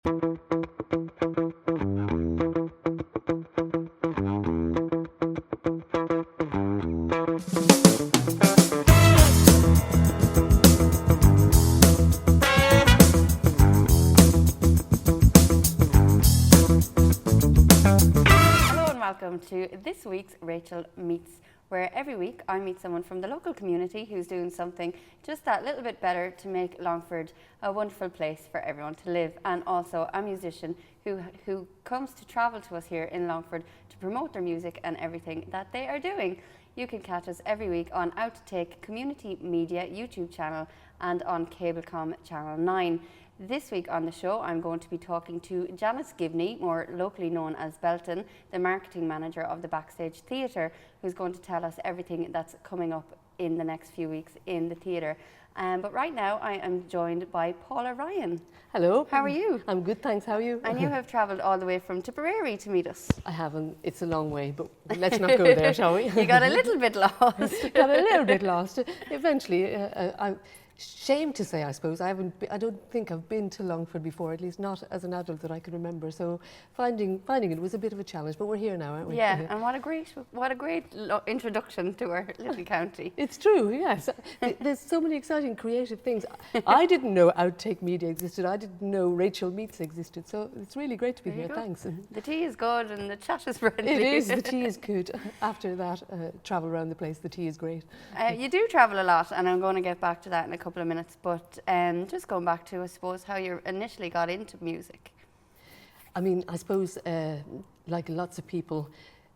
Welcome to this week's Rachel Meets, where every week I meet someone from the local community who's doing something just that little bit better to make Longford a wonderful place for everyone to live, and also a musician who comes to travel to us here in Longford to promote their music and everything that they are doing. You can catch us every week on Outtake Community Media YouTube channel and on Cablecom Channel 9. This week on the show, I'm going to be talking to Janice Gibney, more locally known as Belton, the marketing manager of the Backstage Theatre, who's going to tell us everything that's coming up in the next few weeks in the theatre. But right now, I am joined by Paula Ryan. Hello. How are you? I'm good, thanks. How are you? And you have travelled all the way from Tipperary to meet us. I haven't. It's a long way, but let's not go there, shall we? You got a little bit lost. Got a little bit lost. Eventually, I'm ashamed to say, I suppose, I don't think I've been to Longford before, at least not as an adult that I can remember. So finding it was a bit of a challenge, but we're here now, aren't we? Yeah, and what a great introduction to our little county. It's true, yes. There's so many exciting creative things. I didn't know Outtake Media existed. I didn't know Rachel Meets existed. So it's really great to be here. Thanks. The tea is good and the chat is friendly. It is. The tea is good. After that travel around the place, the tea is great. You do travel a lot, and I'm going to get back to that in a couple of minutes, but just going back to, I suppose, how you initially got into music. I mean, I suppose, like lots of people,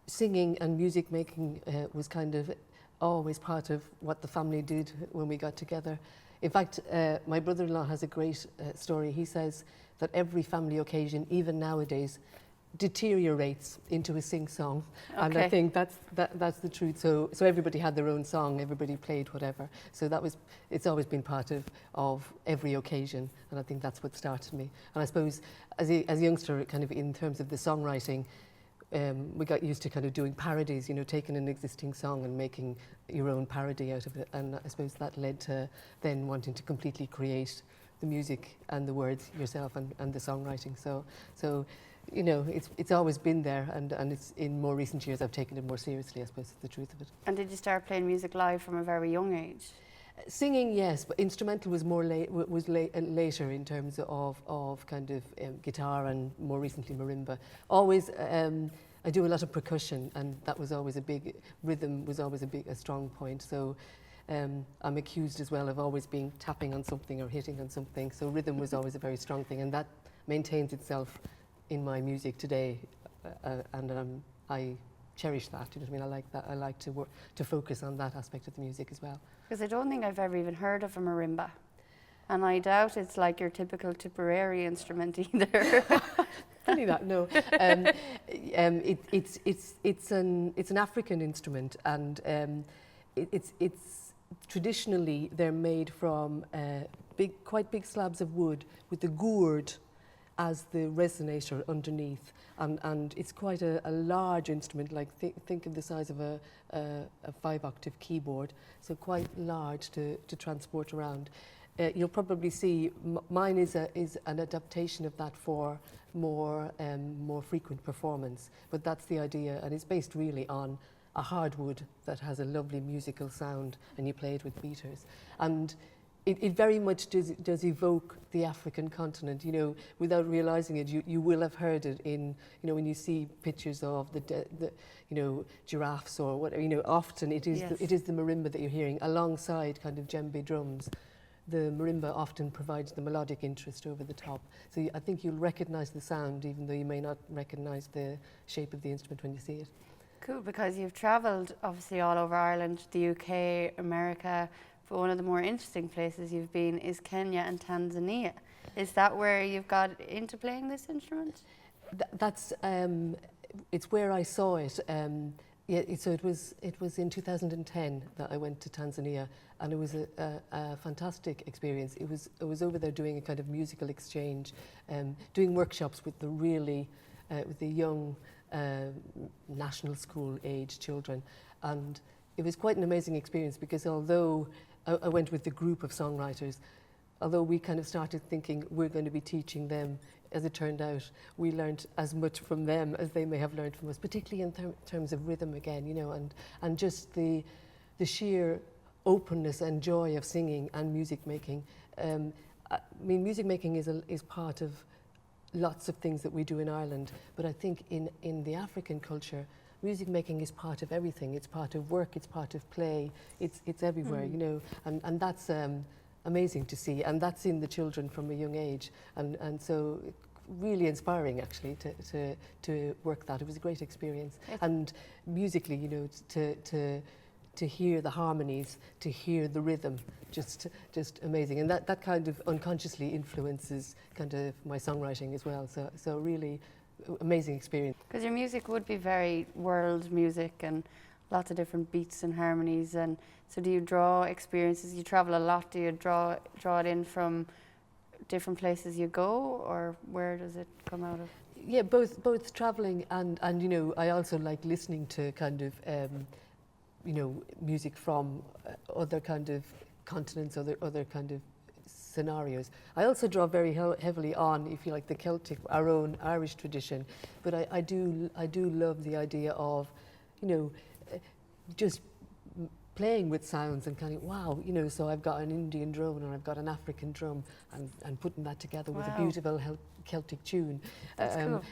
singing and music making was kind of always part of what the family did when we got together. In fact, my brother-in-law has a great story. He says that every family occasion, even nowadays, deteriorates into a sing-song, and I think that's the truth. So everybody had their own song, everybody played whatever. So it's always been part of every occasion, and I think that's what started me. And I suppose as a youngster, kind of in terms of the songwriting, we got used to kind of doing parodies, you know, taking an existing song and making your own parody out of it. And I suppose that led to then wanting to completely create the music and the words yourself and the songwriting. So you know, it's always been there, and it's in more recent years I've taken it more seriously, I suppose is the truth of it. And did you start playing music live from a very young age? Singing, yes, but instrumental was more later in terms of kind of guitar and more recently marimba. Always, I do a lot of percussion, and that was always rhythm was always a strong point. So I'm accused as well of always being tapping on something or hitting on something. So rhythm was always a very strong thing, and that maintains itself in my music today, and I cherish that. You know what I mean? I like that. I like to focus on that aspect of the music as well. Because I don't think I've ever even heard of a marimba, and I doubt it's like your typical Tipperary instrument either. Funny that, no. It's an African instrument, and it's traditionally they're made from quite big slabs of wood with the gourd as the resonator underneath, and it's quite a large instrument, like think of the size of a 5-octave keyboard, so quite large to transport around. You'll probably see mine is an adaptation of that for more frequent performance, but that's the idea, and it's based really on a hardwood that has a lovely musical sound, and you play it with beaters. And it very much does evoke the African continent, you know, without realizing it. You will have heard it in, you know, when you see pictures of the you know, giraffes or whatever, you know, often it is, yes, it is the marimba that you're hearing alongside kind of djembe drums. The marimba often provides the melodic interest over the top. So I think you'll recognize the sound, even though you may not recognize the shape of the instrument when you see it. Cool, because you've travelled obviously all over Ireland, the UK, America. But one of the more interesting places you've been is Kenya and Tanzania. Is that where you've got into playing this instrument? That's it's where I saw it. Yeah, so it was in 2010 that I went to Tanzania, and it was a fantastic experience. I was over there doing a kind of musical exchange, doing workshops with the young national school age children, and it was quite an amazing experience, because although I went with the group of songwriters, although we kind of started thinking we're going to be teaching them as it turned out, we learned as much from them as they may have learned from us, particularly in terms of rhythm again, you know, and just the sheer openness and joy of singing and music making. I mean, music making is part of lots of things that we do in Ireland, but I think in the African culture, music making is part of everything. It's part of work, it's part of play, it's everywhere, you know, and that's amazing to see, and that's in the children from a young age, and so really inspiring actually to work that. It was a great experience, and musically, you know, to hear the harmonies, to hear the rhythm, just amazing, and that kind of unconsciously influences kind of my songwriting as well. So really amazing experience. Because your music would be very world music and lots of different beats and harmonies, and so do you draw experiences? You travel a lot. Do you draw it in from different places you go, or where does it come out of? Yeah, both traveling and you know, I also like listening to kind of you know, music from other kind of continents, other kind of scenarios. I also draw very heavily on, if you like, the Celtic, our own Irish tradition, but I do love the idea of, you know, just playing with sounds and kind of, wow, you know, so I've got an Indian drum and I've got an African drum, and putting that together with a beautiful Celtic tune. That's cool.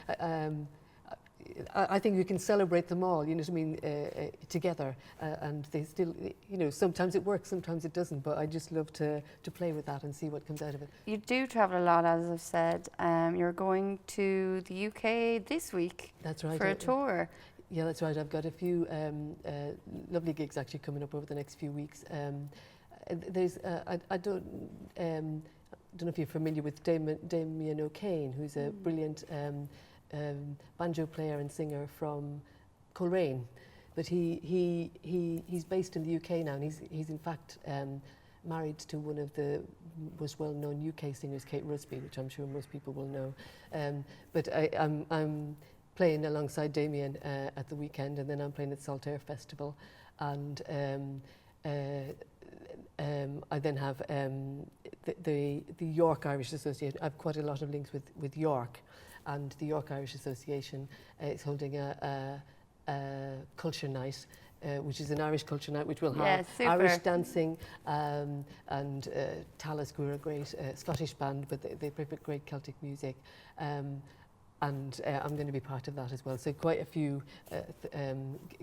I think we can celebrate them all, you know what I mean, together, and they still, you know, sometimes it works, sometimes it doesn't, but I just love to play with that and see what comes out of it. You do travel a lot, as I've said. You're going to the UK this week. That's right, for a tour. Yeah, that's right. I've got a few lovely gigs actually coming up over the next few weeks. There's, I don't know if you're familiar with Damien O'Kane, who's a brilliant banjo player and singer from Coleraine, but he's based in the UK now, and he's in fact married to one of the most well-known UK singers, Kate Rusby, which I'm sure most people will know. But I'm playing alongside Damien at the weekend, and then I'm playing at Saltaire Festival, and I then have the York Irish Association. I have quite a lot of links with York, and the York Irish Association is holding a culture night, which is an Irish culture night, which will have Irish dancing, and Talas, who are a great Scottish band, but they play great Celtic music. And I'm going to be part of that as well. So quite a few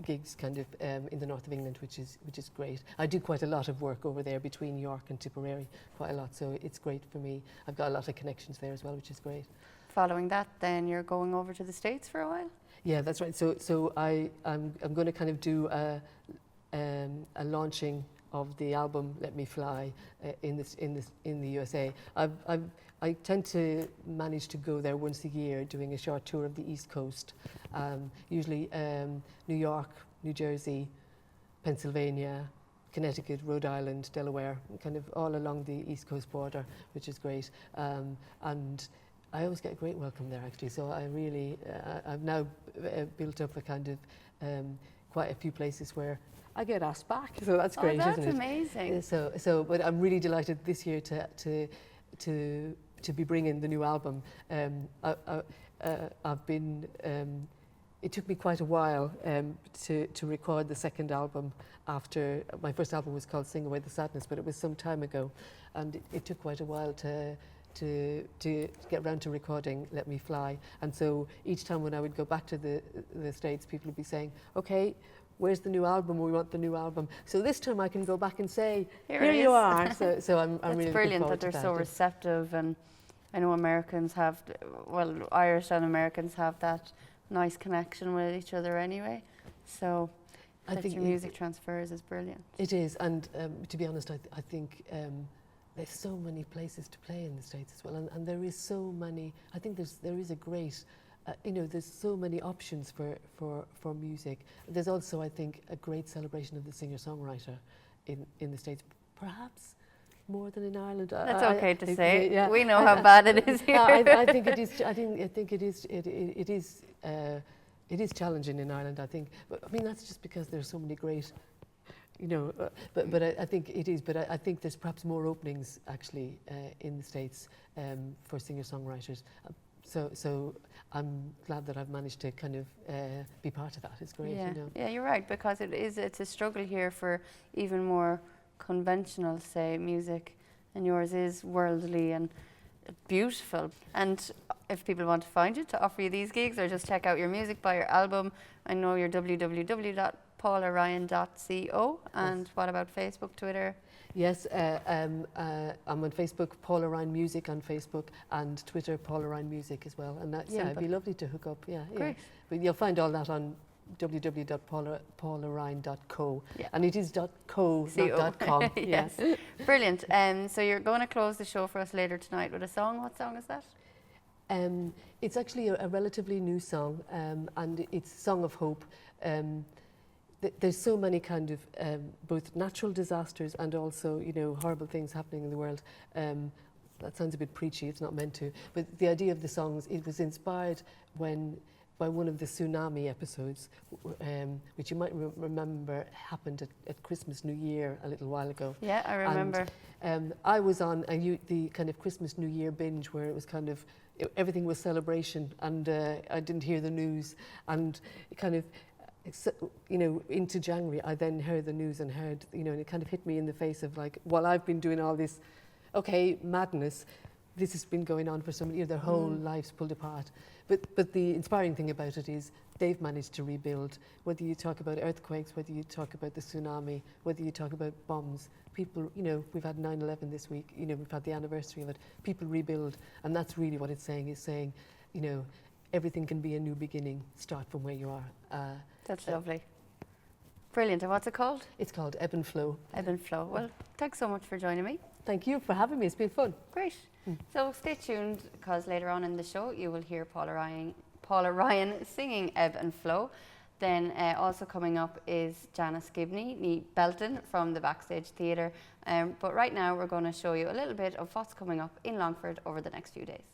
gigs kind of in the north of England, which is great. I do quite a lot of work over there between York and Tipperary, quite a lot. So it's great for me. I've got a lot of connections there as well, which is great. Following that, then you're going over to the States for a while? Yeah, that's right. So I'm going to kind of do a launching of the album "Let Me Fly" in the USA. I tend to manage to go there once a year, doing a short tour of the East Coast, usually New York, New Jersey, Pennsylvania, Connecticut, Rhode Island, Delaware, kind of all along the East Coast border, which is great. And I always get a great welcome there, actually. So I really, I've now built up a kind of quite a few places where I get asked back. So that's great, isn't it? That's amazing. So, but I'm really delighted this year to be bringing the new album. I've been. It took me quite a while to record the second album. After my first album was called "Sing Away the Sadness," but it was some time ago, and it took quite a while to get around to recording "Let Me Fly." And so each time when I would go back to the States, people would be saying, "Okay, where's the new album? We want the new album." So this time I can go back and say, "Here you are." So I'm really It's brilliant that they're so receptive, and I know Americans have, well, Irish and Americans have that nice connection with each other anyway. So I think your music transfers is brilliant. It is, and to be honest, I think there's so many places to play in the States as well, and there is so many. I think there is a great. You know, there's so many options for music. There's also, I think, a great celebration of the singer-songwriter in the States, perhaps more than in Ireland. That's okay to say. Yeah. We know how bad it is here. I think it is. I think it is challenging in Ireland. I think. But, I mean, that's just because there's so many great. You know, but I think it is. But I think there's perhaps more openings actually in the States for singer-songwriters. So I'm glad that I've managed to kind of be part of that. It's great, Yeah, you know. yeah, you're right, because it's a struggle here for even more conventional, say, music, and yours is worldly and beautiful. And if people want to find you, to offer you these gigs, or just check out your music, buy your album, I know you're www.paularyan.co. And Yes. what about Facebook, Twitter? Yes, I'm on Facebook, Paula Ryan Music on Facebook, and Twitter, Paula Ryan Music as well. And that's, yeah, it'd be lovely to hook up. Yeah, Great. yeah. But you'll find all that on www.paularyan.co. Yeah. And it is .co, not .com. Yes. Brilliant. So you're going to close the show for us later tonight with a song. What song is that? It's actually a relatively new song, and it's Song of Hope. There's so many kind of both natural disasters and also, you know, horrible things happening in the world. That sounds a bit preachy, it's not meant to, but the idea of the songs, it was inspired by one of the tsunami episodes, which you might remember happened at Christmas, New Year a little while ago. Yeah, I remember. And I was on the kind of Christmas, New Year binge where it was kind of, everything was celebration, and I didn't hear the news, and it kind of, you know, into January, I then heard the news and heard, you know, and it kind of hit me in the face of like, while I've been doing all this, okay, madness, this has been going on for so many years, their whole lives pulled apart. But the inspiring thing about it is they've managed to rebuild. Whether you talk about earthquakes, whether you talk about the tsunami, whether you talk about bombs, people, you know, we've had 9/11 this week, you know, we've had the anniversary of it, people rebuild, and that's really what it's saying, you know, everything can be a new beginning, start from where you are. That's lovely. Brilliant. And what's it called? It's called Ebb and Flow. Ebb and Flow. Well, thanks so much for joining me. Thank you for having me, it's been fun. Great. So stay tuned, because later on in the show you will hear Paula Ryan singing Ebb and Flow. Then also coming up is Janice Gibney, ní Belton from the Backstage Theatre. But right now we're going to show you a little bit of what's coming up in Longford over the next few days.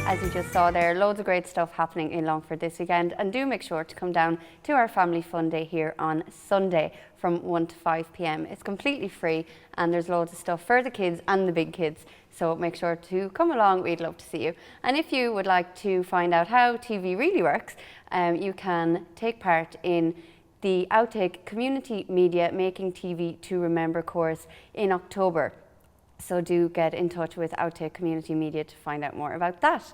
As you just saw there, loads of great stuff happening in Longford this weekend, and do make sure to come down to our Family Fun Day here on Sunday from 1 to 5 p.m. It's completely free, and there's loads of stuff for the kids and the big kids, so make sure to come along. We'd love to see you. And if you would like to find out how TV really works, you can take part in the Outtake Community Media Making TV to Remember course in October. So do get in touch with Outtake Community Media to find out more about that.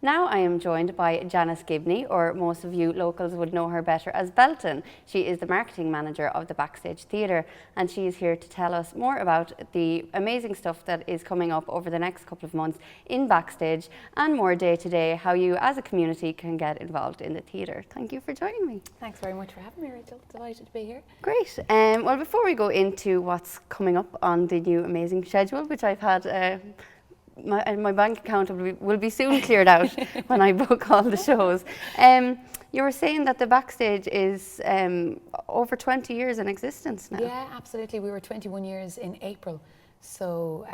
Now I am joined by Janice Gibney, or most of you locals would know her better as Belton. She is the marketing manager of the Backstage Theatre, and she is here to tell us more about the amazing stuff that is coming up over the next couple of months in Backstage, and more day to day, how you as a community can get involved in the theatre. Thank you for joining me. Thanks very much for having me, Rachel. Delighted to be here. Great. Well, before we go into what's coming up on the new amazing schedule, which I've had my bank account will be soon cleared out when I book all the shows. You were saying that the Backstage is over 20 years in existence now. Yeah, absolutely. We were 21 years in April, so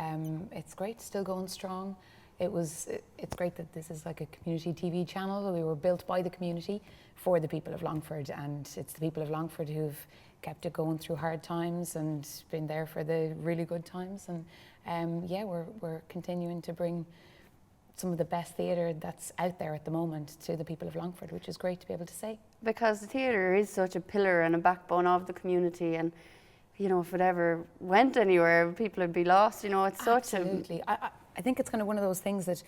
it's great, still going strong. It's great that this is like a community TV channel. We were built by the community for the people of Longford, and it's the people of Longford who've kept it going through hard times and been there for the really good times. And yeah, we're continuing to bring some of the best theatre that's out there at the moment to the people of Longford, which is great to be able to say. Because the theatre is such a pillar and a backbone of the community, and you know, if it ever went anywhere, people would be lost. You know, it's such a... Absolutely. I think it's kind of one of those things that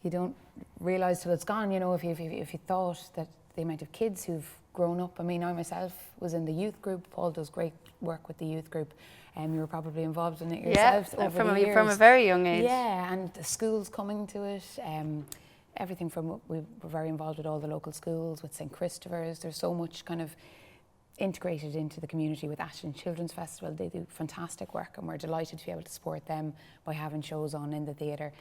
you don't realise till it's gone. You know, if you thought that the amount of kids who've grown up. I mean, I myself was in the youth group. Paul does great work with the youth group. You were probably involved in it yourself over the years. From a very young age. Yeah, and the schools coming to it. Everything from, we were very involved with all the local schools, with St. Christopher's. There's so much kind of integrated into the community with Ashton Children's Festival. They do fantastic work, and we're delighted to be able to support them by having shows on in the theatre.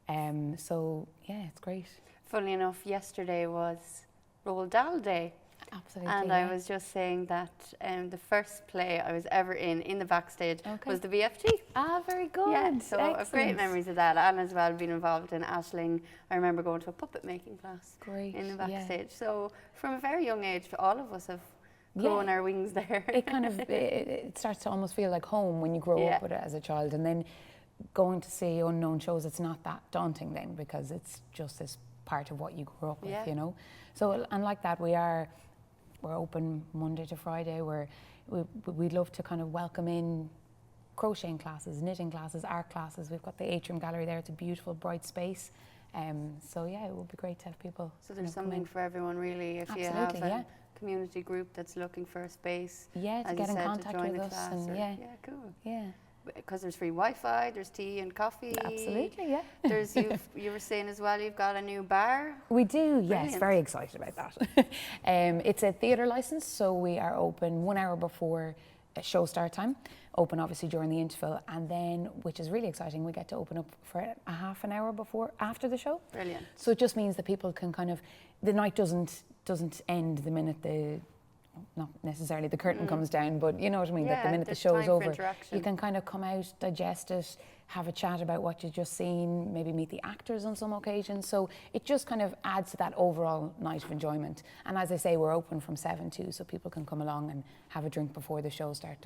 So yeah, it's great. Funnily enough, yesterday was Roald Dahl Day. Absolutely. And yeah. I was just saying that the first play I was ever in the Backstage was the BFG. Ah, very good. Yeah, so I have great memories of that, and as well being involved in Ashling. I remember going to a puppet making class in the Backstage. Yeah. So from a very young age, all of us have grown our wings there. It kind of it starts to almost feel like home when you grow up with it as a child, and then going to see unknown shows. It's not that daunting then, because it's just this part of what you grew up with, you know. So, and like that, we're open Monday to Friday. We'd love to kind of welcome in crocheting classes, knitting classes, art classes. We've got the atrium gallery there. It's a beautiful, bright space. So yeah, it would be great to have people. So there's something for everyone, really. If you have a community group that's looking for a space, to get in contact with us, and yeah, cool, yeah. Because there's free Wi-Fi, there's tea and coffee. Absolutely, yeah. There's you were saying as well, you've got a new bar. We do, yes. Very excited about that. It's a theatre licence, so we are open 1 hour before show start time. Open obviously during the interval, and then, which is really exciting, we get to open up for a half an hour after the show. Brilliant. So it just means that people can kind of, the night doesn't end the minute not necessarily the curtain comes down, but you know what I mean, that the minute the show's over, you can kind of come out, digest it, have a chat about what you've just seen, maybe meet the actors on some occasions. So it just kind of adds to that overall night of enjoyment. And as I say, we're open from 7 too, so people can come along and have a drink before the show start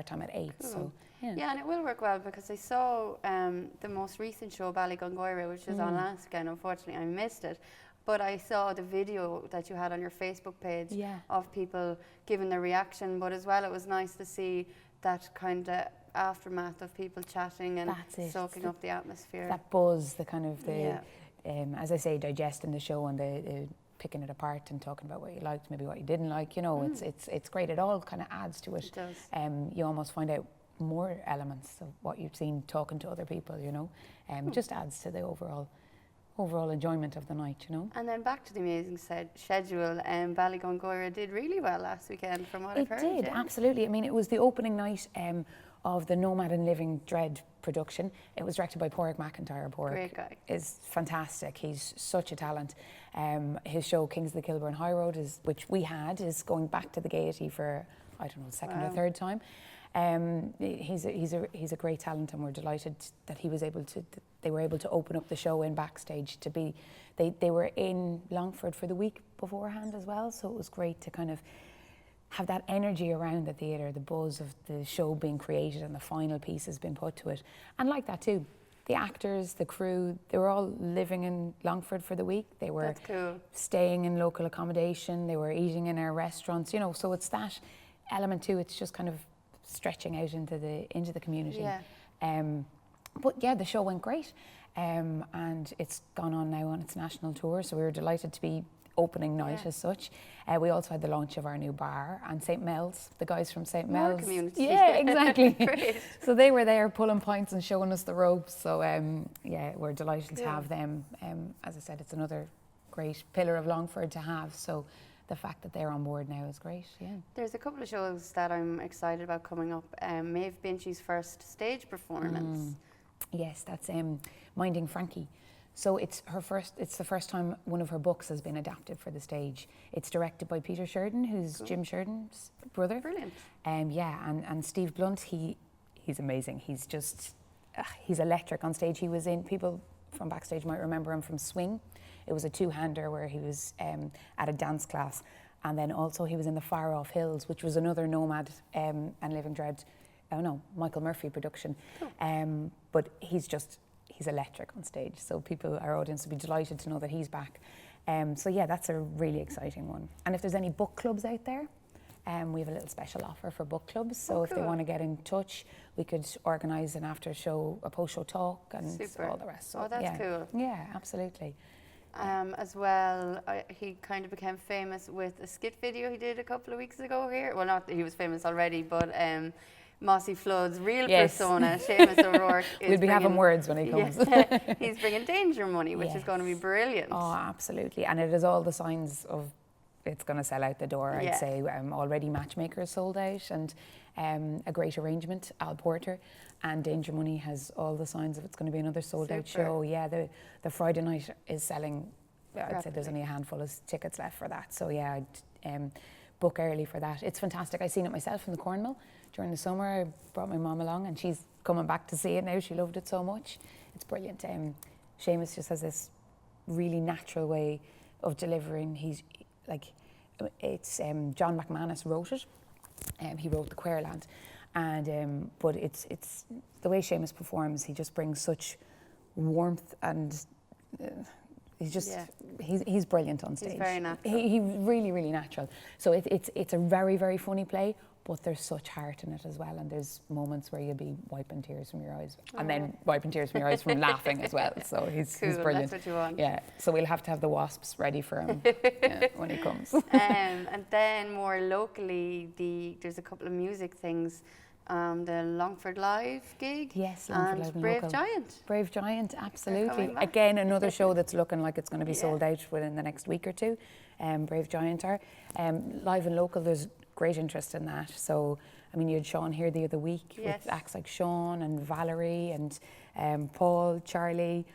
time at 8. Cool. So yeah, and it will work well, because I saw the most recent show, Ballygungoira, which was on last weekend. Unfortunately, I missed it. But I saw the video that you had on your Facebook page of people giving their reaction. But as well, it was nice to see that kind of aftermath of people chatting and soaking up the atmosphere. That buzz, the kind of as I say, digesting the show and the picking it apart and talking about what you liked, maybe what you didn't like. You know, it's great. It all kind of adds to it. It does. You almost find out more elements of what you've seen talking to other people. You know, just adds to the overall enjoyment of the night, you know. And then back to the amazing schedule, Ballygungoira did really well last weekend, from what I've heard. It did, absolutely. I mean, it was the opening night of the Nomad and Living Dread production. It was directed by Pádraig McIntyre. Great guy. Is fantastic. He's such a talent. His show, Kings of the Kilburn High Road, which we had, is going back to the Gaiety for, I don't know, the second or third time. He's a great talent, and we're delighted that they were able to open up the show in Backstage to be. They were in Longford for the week beforehand as well, so it was great to kind of have that energy around the theatre, the buzz of the show being created and the final piece has been put to it. And like that too, the actors, the crew, they were all living in Longford for the week. They were staying in local accommodation, they were eating in our restaurants, you know, so it's that element too. It's just kind of stretching out into the community. But yeah, the show went great, and it's gone on now on its national tour, so we were delighted to be opening night as such. We also had the launch of our new bar, and St. Mel's, the guys from St. More Mel's. community. Yeah, exactly. Great. So they were there pulling pints and showing us the ropes. So yeah, we're delighted to Cool. have them. As I said, it's another great pillar of Longford to have. So the fact that they're on board now is great. Yeah. There's a couple of shows that I'm excited about coming up. Maeve Binchy's first stage performance. Yes, that's Minding Frankie. So it's the first time one of her books has been adapted for the stage. It's directed by Peter Sheridan, who's Jim Sheridan's brother. Brilliant. Yeah, and Steve Blunt, he's amazing. He's just, he's electric on stage. He was in, people from Backstage might remember him from Swing. It was a two-hander where he was at a dance class. And then also he was in The Far Off Hills, which was another Nomad and Living Dread, Michael Murphy production. Cool. But he's electric on stage. So our audience will be delighted to know that he's back. So yeah, that's a really exciting one. And if there's any book clubs out there, we have a little special offer for book clubs. So if they want to get in touch, we could organise an after-show, a post-show talk and all the rest. So, that's cool. Yeah, absolutely. As well, he kind of became famous with a skit video he did a couple of weeks ago here. Well, not that he was famous already, but Mossy Flood's real persona, Seamus O'Rourke, is we'll be having words when he comes. Yeah, he's bringing Danger Money, which is going to be brilliant. Oh, absolutely. And it has all the signs of it's going to sell out the door, I'd say. Already Matchmaker is sold out, and A Great Arrangement, Al Porter, and Danger Money has all the signs of it's going to be another sold out show. Yeah, the Friday night is selling. I'd say there's only a handful of tickets left for that. So yeah, I'd book early for that. It's fantastic. I've seen it myself in the Cornwall during the summer. I brought my mum along, and she's coming back to see it now. She loved it so much. It's brilliant. Seamus just has this really natural way of delivering. It's John McManus wrote it. He wrote The Queerland, and but it's the way Seamus performs. He just brings such warmth, and he's brilliant on stage. He's very natural. He's really, really natural. So it's a very, very funny play, but there's such heart in it as well. And there's moments where you'll be wiping tears from your eyes, and then wiping tears from your eyes from laughing as well. So he's brilliant. That's what you want. Yeah. So we'll have to have the wasps ready for him when he comes. And then more locally, there's a couple of music things. The Longford Live gig. Yes, Longford Live and Brave Local. Giant. Brave Giant, absolutely. coming back. Again, another show that's looking like it's going to be sold out within the next week or two. Brave Giant are. Live and Local, there's great interest in that. So, I mean, you had Sean here the other week with acts like Sean and Valerie and Paul, Charlie,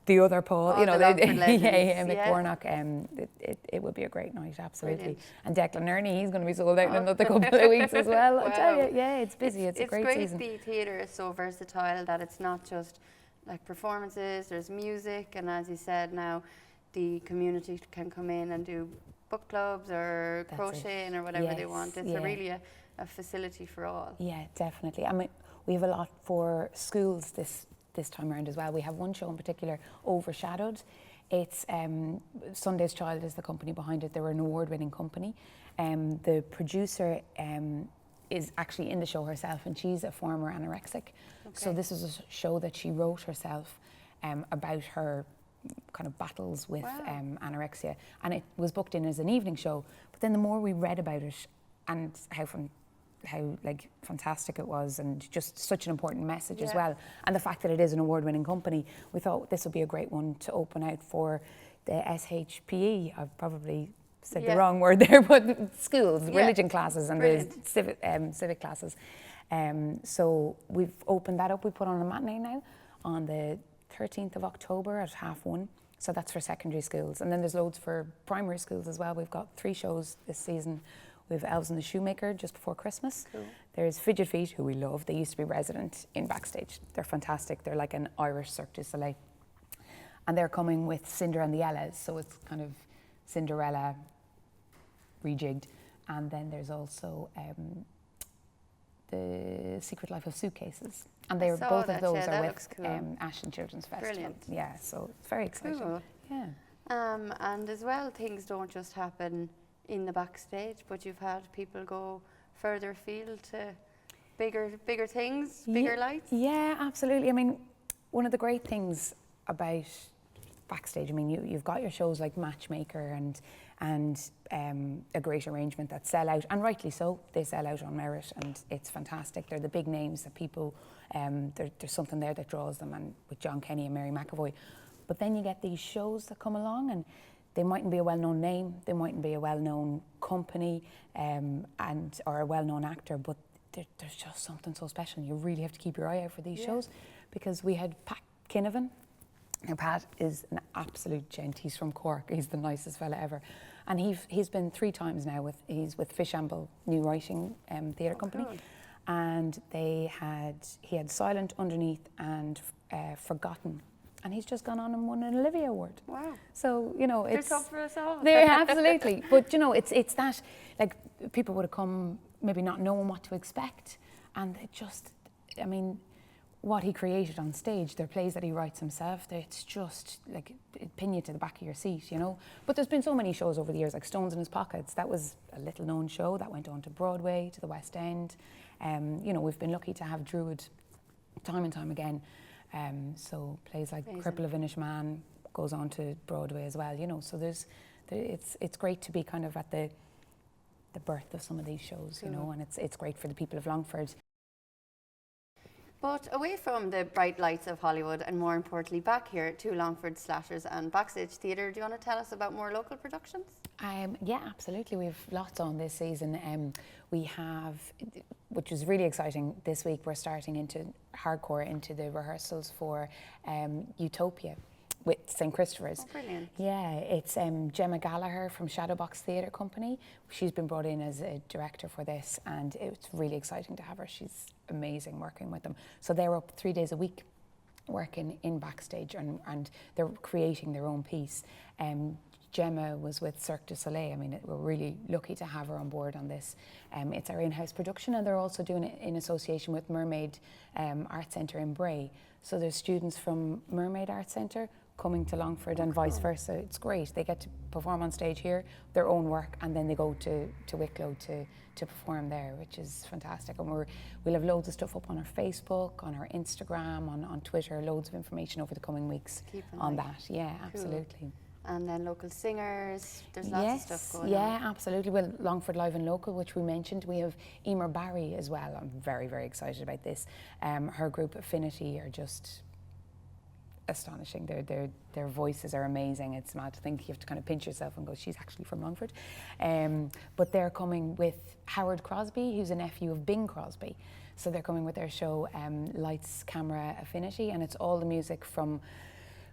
the other Paul, All the Longford legends. Mick Warnock. It would be a great night, absolutely. Brilliant. And Declan Ernie, he's going to be sold out in another couple of weeks as well. Wow. I tell you, it's busy. It's a great season. The theatre is so versatile that it's not just like performances. There's music, and as you said, now the community can come in and do book clubs or crocheting or whatever they want. It's really a facility for all. Yeah, definitely. I mean, we have a lot for schools this time around as well. We have one show in particular, Overshadowed. It's Sunday's Child is the company behind it. They're an award-winning company. The producer is actually in the show herself, and she's a former anorexic. So this is a show that she wrote herself about her kind of battles with anorexia, and it was booked in as an evening show. But then the more we read about it and how fantastic it was, and just such an important message as well, and the fact that it is an award-winning company, we thought this would be a great one to open out for the SHPE. I've probably said the wrong word there, but schools, religion classes and the civic classes. So we've opened that up. We put on a matinee now on the 13th of October at 1:30. So that's for secondary schools. And then there's loads for primary schools as well. We've got 3 shows this season. We have Elves and the Shoemaker just before Christmas. Cool. There's Fidget Feet, who we love. They used to be resident in Backstage. They're fantastic. They're like an Irish Cirque du Soleil. And they're coming with Cinder and the Ellas. So it's kind of Cinderella rejigged. And then there's also The Secret Life of Suitcases. And they're both of those are with Ashton Children's Festival. Brilliant. Yeah, so it's very exciting. Cool. Yeah. And as well, things don't just happen in the Backstage, but you've had people go further afield to bigger things, bigger lights? Yeah, absolutely. I mean, one of the great things about Backstage, I mean, you've got your shows like Matchmaker and A Great Arrangement that sell out, and rightly so. They sell out on merit, and it's fantastic. They're the big names that people, there's something there that draws them, and with John Kenny and Mary McAvoy. But then you get these shows that come along, and they mightn't be a well-known name, they mightn't be a well-known company, or a well-known actor, but there's just something so special, and you really have to keep your eye out for these shows, because we had Pat Kinnavan. Now, Pat is an absolute gent. He's from Cork. He's the nicest fella ever, and he's been 3 times now he's with Fishamble New Writing Theatre Company, cool. and he had Silent, Underneath, and Forgotten, and he's just gone on and won an Olivia Award. Wow! So you know, There's hope for us all. There, absolutely. But you know, it's that, like, people would have come maybe not knowing what to expect, and it just, I mean, what he created on stage, they're plays that he writes himself, it's just like, it pin you to the back of your seat, you know. But there's been so many shows over the years, like Stones in His Pockets. That was a little known show that went on to Broadway, to the West End. You know, we've been lucky to have Druid time and time again. So plays like Cripple of Inish Man goes on to Broadway as well, you know. So it's great to be kind of at the birth of some of these shows, you know, and it's great for the people of Longford. But away from the bright lights of Hollywood, and more importantly back here to Longford Slashers and Backstage Theatre, do you want to tell us about more local productions? Yeah, absolutely. We have lots on this season. We have, which is really exciting, this week we're starting into the rehearsals for Utopia with St. Christopher's. Oh, brilliant. Yeah, it's Gemma Gallagher from Shadowbox Theatre Company. She's been brought in as a director for this, and it's really exciting to have her. She's amazing working with them. So they're up 3 days a week working in Backstage, and they're creating their own piece. Gemma was with Cirque du Soleil. I mean, we're really lucky to have her on board on this. It's our in-house production, and they're also doing it in association with Mermaid Art Centre in Bray. So there's students from Mermaid Art Centre coming to Longford and vice versa. It's great. They get to perform on stage here, their own work, and then they go to Wicklow to perform there, which is fantastic. And we'll have loads of stuff up on our Facebook, on our Instagram, on Twitter, loads of information over the coming weeks on that. Yeah, absolutely. And then local singers, there's lots of stuff going on. Yeah, absolutely. Well, Longford Live and Local, which we mentioned, we have Emer Barry as well. I'm very, very excited about this. Her group Affinity are just astonishing. Their voices are amazing. It's mad to think. You have to kind of pinch yourself and go, she's actually from Longford. But they're coming with Howard Crosby, who's a nephew of Bing Crosby. So they're coming with their show Lights, Camera, Affinity, and it's all the music from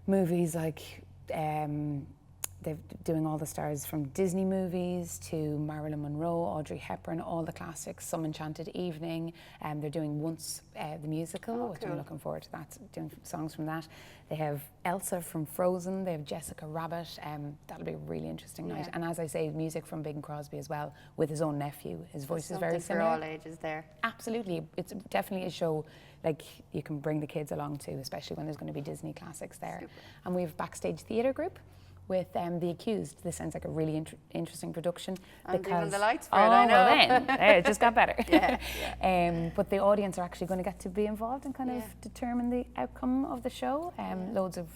movies like they're doing all the stars from Disney movies to Marilyn Monroe, Audrey Hepburn, all the classics, Some Enchanted Evening. They're doing Once, the musical, which I'm looking forward to that, doing songs from that. They have Elsa from Frozen, they have Jessica Rabbit. That'll be a really interesting night. And as I say, music from Bing Crosby as well, with his own nephew. His voice is very similar. For all ages there. Absolutely. It's definitely a show like you can bring the kids along to, especially when there's going to be Disney classics there. Super. And we have Backstage Theatre Group with The Accused. This sounds like a really interesting production. I'm doing the lights for it, I know. Well then, it just got better. Yeah. But the audience are actually going to get to be involved and kind of determine the outcome of the show. Loads of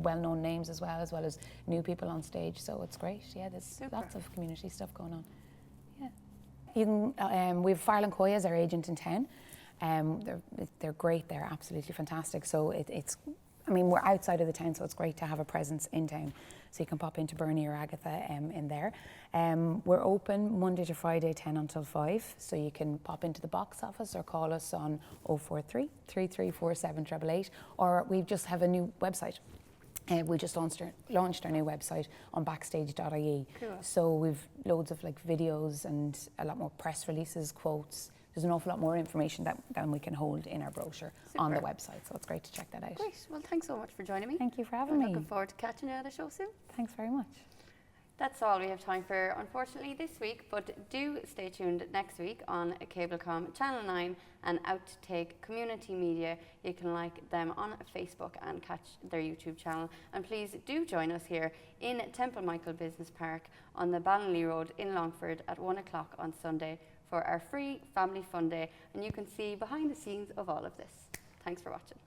well-known names as well as new people on stage. So it's great. Yeah, there's lots of community stuff going on. Yeah. You can, we have Farland Coy as our agent in town. They're great. They're absolutely fantastic. So it's. I mean, we're outside of the town, so it's great to have a presence in town. So you can pop into Bernie or Agatha in there. We're open Monday to Friday, 10 until 5. So you can pop into the box office or call us on 043 3347 888. Or we just have a new website. We just launched our new website on backstage.ie. Cool. So we've loads of like videos and a lot more press releases, quotes. There's an awful lot more information than we can hold in our brochure on the website, so it's great to check that out. Great. Well, thanks so much for joining me. Thank you for having me. Looking forward to catching you at the show soon. Thanks very much. That's all we have time for, unfortunately, this week, but do stay tuned next week on Cablecom Channel 9 and Outtake Community Media. You can like them on Facebook and catch their YouTube channel. And please do join us here in Temple Michael Business Park on the Ballonlea Road in Longford at 1 o'clock on Sunday for our free family fun day, and you can see behind the scenes of all of this. Thanks for watching.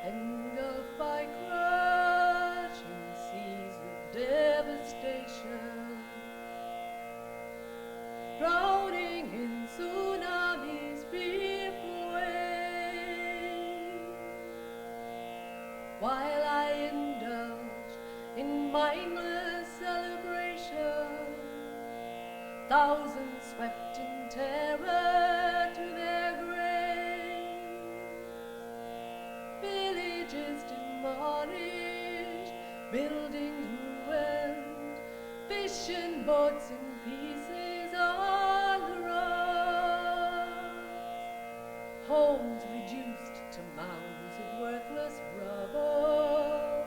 Engulfed by crashing seas of devastation, drowning in tsunamis' fearful waves, while I indulged in mindless celebration, thousands swept in terror to their graves, villages demolished, buildings ruined, fishing boats in pieces on the rocks, homes reduced to mounds of worthless rubble,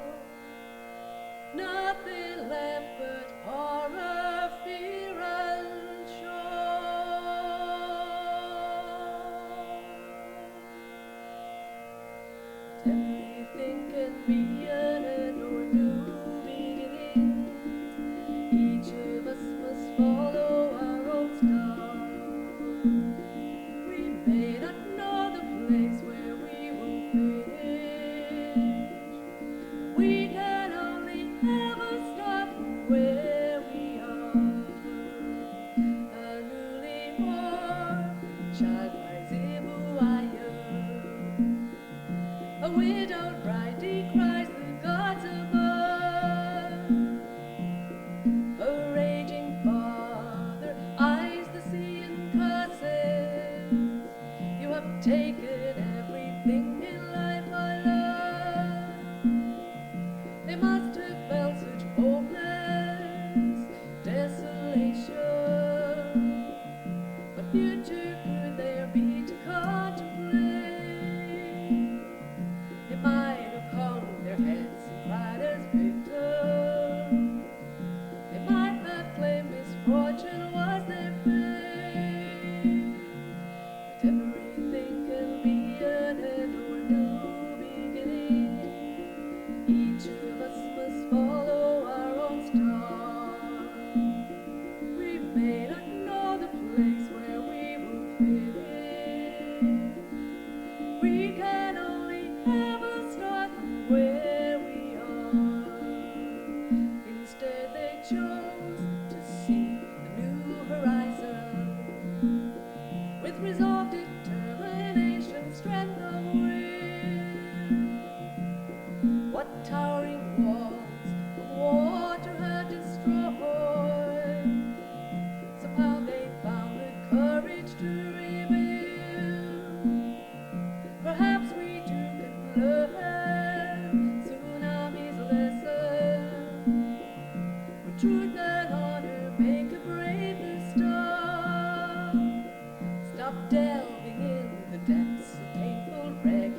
nothing left but horror, fear and shock. Everything can be an end or new beginning. Each of us must follow our own star. We may not know the place where we will finish. We can only ever start from where we are. A newly born child cries Ibuaya. A widowed bride decries the gods above. A raging father eyes the sea and curses. You have taken everything in life I love. They must have felt such hopeless desolation. What future could there be to contemplate? They might have hung their heads and cried as victims. They might have claimed misfortune was their fate. But everything can be an end or new beginning. Each of us must follow our own star. We may not know the place where we will finish. We can only ever start from where we are. Instead they chose to seek a new horizon, with resolve, determination, strength of will. What towering walls of water had destroyed, somehow they found the courage to rebuild. Perhaps we too can learn tsunami's lesson, where truth and honor make a brave new start. Stop delving in the depths of painful regret.